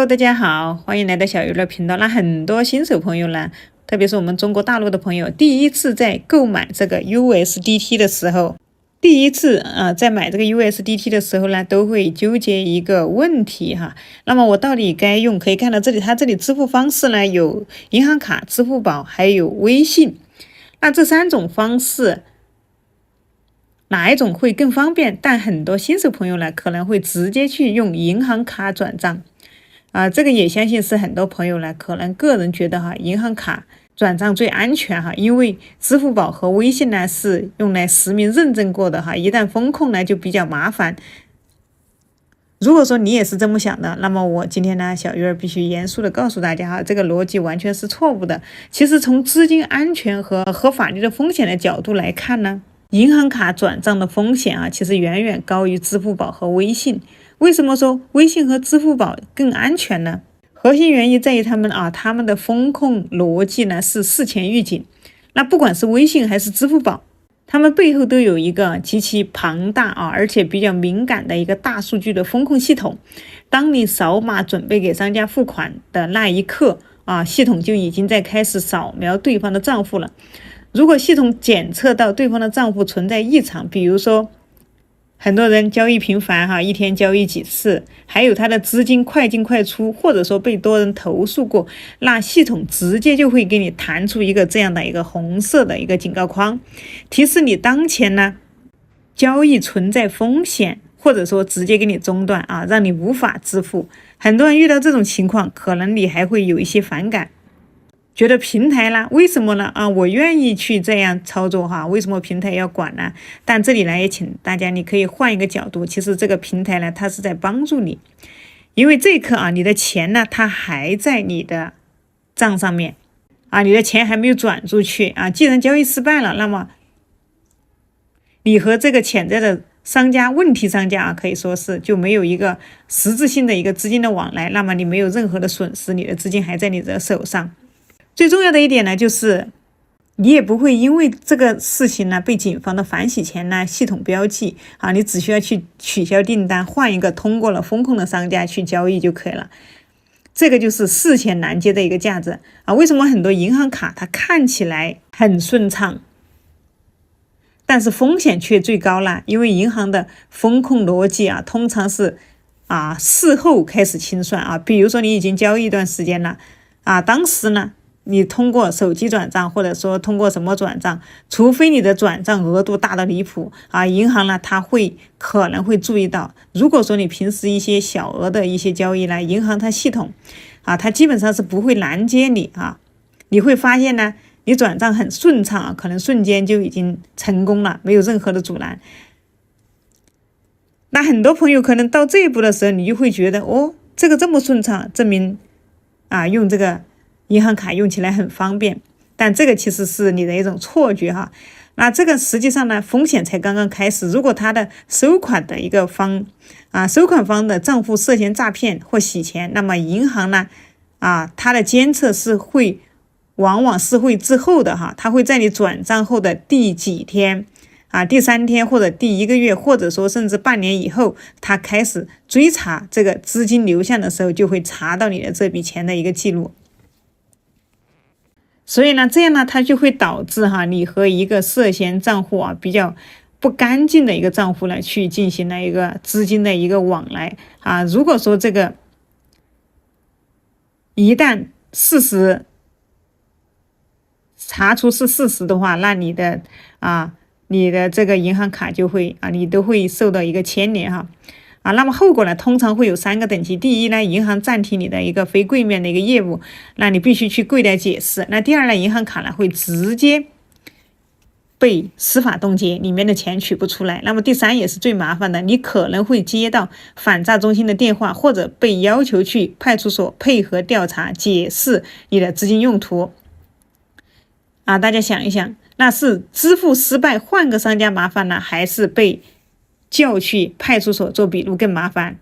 Hello， 大家好，欢迎来到小娱乐频道。那很多新手朋友呢，特别是我们中国大陆的朋友，第一次在购买这个 USDT 的时候，在买这个 USDT 的时候呢，都会纠结一个问题哈。那么我到底该用？可以看到这里，它这里支付方式呢有银行卡、支付宝还有微信。那这3种方式，哪一种会更方便？但很多新手朋友呢，可能会直接去用银行卡转账。这个也相信是很多朋友呢，可能个人觉得哈，银行卡转账最安全哈，因为支付宝和微信呢是用来实名认证过的哈，一旦风控呢就比较麻烦。如果说你也是这么想的，那么我今天呢，小鱼儿必须严肃的告诉大家哈，这个逻辑完全是错误的。其实从资金安全和法律的风险的角度来看呢，银行卡转账的风险其实远远高于支付宝和微信。为什么说微信和支付宝更安全呢？核心原因在于他们的风控逻辑呢是事前预警。那不管是微信还是支付宝，他们背后都有一个极其庞大而且比较敏感的一个大数据的风控系统。当你扫码准备给商家付款的那一刻系统就已经在开始扫描对方的账户了。如果系统检测到对方的账户存在异常，比如说很多人交易频繁一天交易几次，还有他的资金快进快出，或者说被多人投诉过，那系统直接就会给你弹出一个这样的一个红色的一个警告框，提示你当前呢交易存在风险，或者说直接给你中断让你无法支付。很多人遇到这种情况，可能你还会有一些反感，觉得平台啦，为什么呢？我愿意去这样操作为什么平台要管呢？但这里呢，也请大家你可以换一个角度，其实这个平台呢，它是在帮助你，因为这一刻你的钱呢，它还在你的账上面你的钱还没有转出去既然交易失败了，那么你和这个潜在的问题商家可以说是就没有一个实质性的一个资金的往来，那么你没有任何的损失，你的资金还在你的手上。最重要的一点呢，就是你也不会因为这个事情呢被警方的反洗钱呢系统标记你只需要去取消订单，换一个通过了风控的商家去交易就可以了。这个就是事前拦截的一个价值为什么很多银行卡它看起来很顺畅，但是风险却最高了？因为银行的风控逻辑通常是事后开始清算比如说你已经交易一段时间了当时呢你通过手机转账，或者说通过什么转账，除非你的转账额度大的离谱银行呢它可能会注意到。如果说你平时一些小额的一些交易呢，银行它系统它基本上是不会拦截你你会发现呢，你转账很顺畅可能瞬间就已经成功了，没有任何的阻拦。那很多朋友可能到这一步的时候，你就会觉得这个这么顺畅，证明用这个银行卡用起来很方便，但这个其实是你的一种错觉那这个实际上呢，风险才刚刚开始。如果他的收款的一个收款方的账户涉嫌诈骗或洗钱，那么银行呢它的监测往往是会滞后的它会在你转账后的第几天第3天或者第1个月，或者说甚至半年以后，他开始追查这个资金流向的时候，就会查到你的这笔钱的一个记录。所以呢，这样呢，它就会导致你和一个涉嫌账户比较不干净的一个账户呢，去进行了一个资金的一个往来如果说这个一旦事实查出是事实的话，那你的这个银行卡就会你都会受到一个牵连那么后果呢，通常会有3个等级。第一呢，银行暂停你的一个非柜面的一个业务，那你必须去柜台解释。那第二呢，银行卡呢会直接被司法冻结，里面的钱取不出来。那么第3也是最麻烦的，你可能会接到反诈中心的电话，或者被要求去派出所配合调查，解释你的资金用途大家想一想，那是支付失败换个商家麻烦呢，还是被叫去派出所做笔录更麻烦？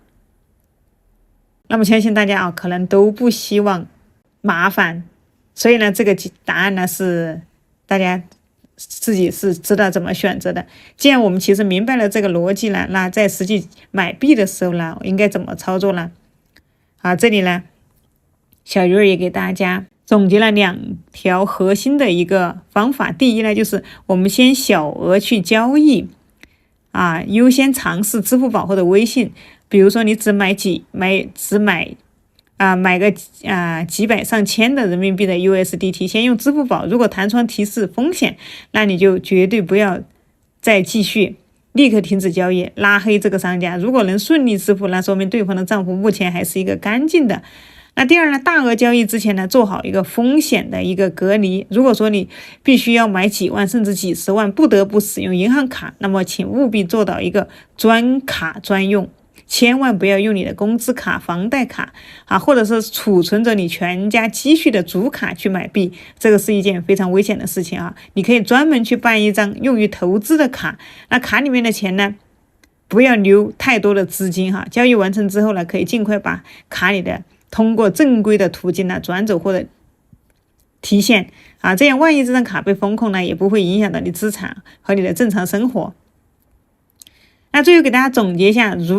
那么相信大家可能都不希望麻烦，所以呢，这个答案呢是大家自己是知道怎么选择的。既然我们其实明白了这个逻辑了，那在实际买币的时候呢，应该怎么操作呢？这里呢，小鱼儿也给大家总结了2条核心的一个方法。第一呢，就是我们先小额去交易优先尝试支付宝或者微信。比如说你只买个几百上千的人民币的 USDT， 先用支付宝，如果弹窗提示风险，那你就绝对不要再继续，立刻停止交易，拉黑这个商家。如果能顺利支付，那说明对方的账户目前还是一个干净的。那第二呢，大额交易之前呢，做好一个风险的一个隔离。如果说你必须要买几万甚至几十万，不得不使用银行卡，那么请务必做到一个专卡专用。千万不要用你的工资卡、房贷卡或者是储存着你全家积蓄的主卡去买币，这个是一件非常危险的事情你可以专门去办一张用于投资的卡，那卡里面的钱呢，不要留太多的资金交易完成之后呢，可以尽快把卡里的通过正规的途径呢转走或者提现这样万一这张卡被封控呢，也不会影响到你资产和你的正常生活。那最后给大家总结一下，最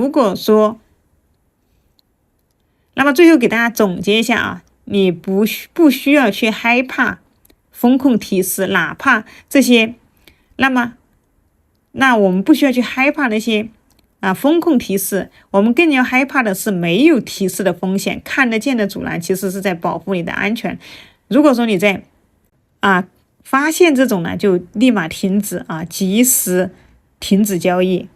后给大家总结一下你不需要去害怕风控提示，哪怕这些，那我们不需要去害怕那些风控提示，我们更要害怕的是没有提示的风险。看得见的阻拦其实是在保护你的安全。如果说你在发现这种呢，就立马停止及时停止交易。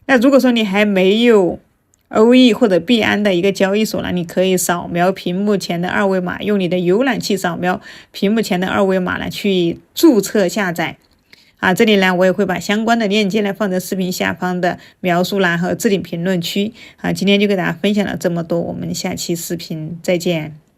那如果说你还没有OE 或者币安的一个交易所呢，你可以扫描屏幕前的二维码，用你的浏览器扫描屏幕前的二维码呢去注册下载这里呢我也会把相关的链接呢放在视频下方的描述栏和置顶评论区今天就给大家分享了这么多，我们下期视频再见。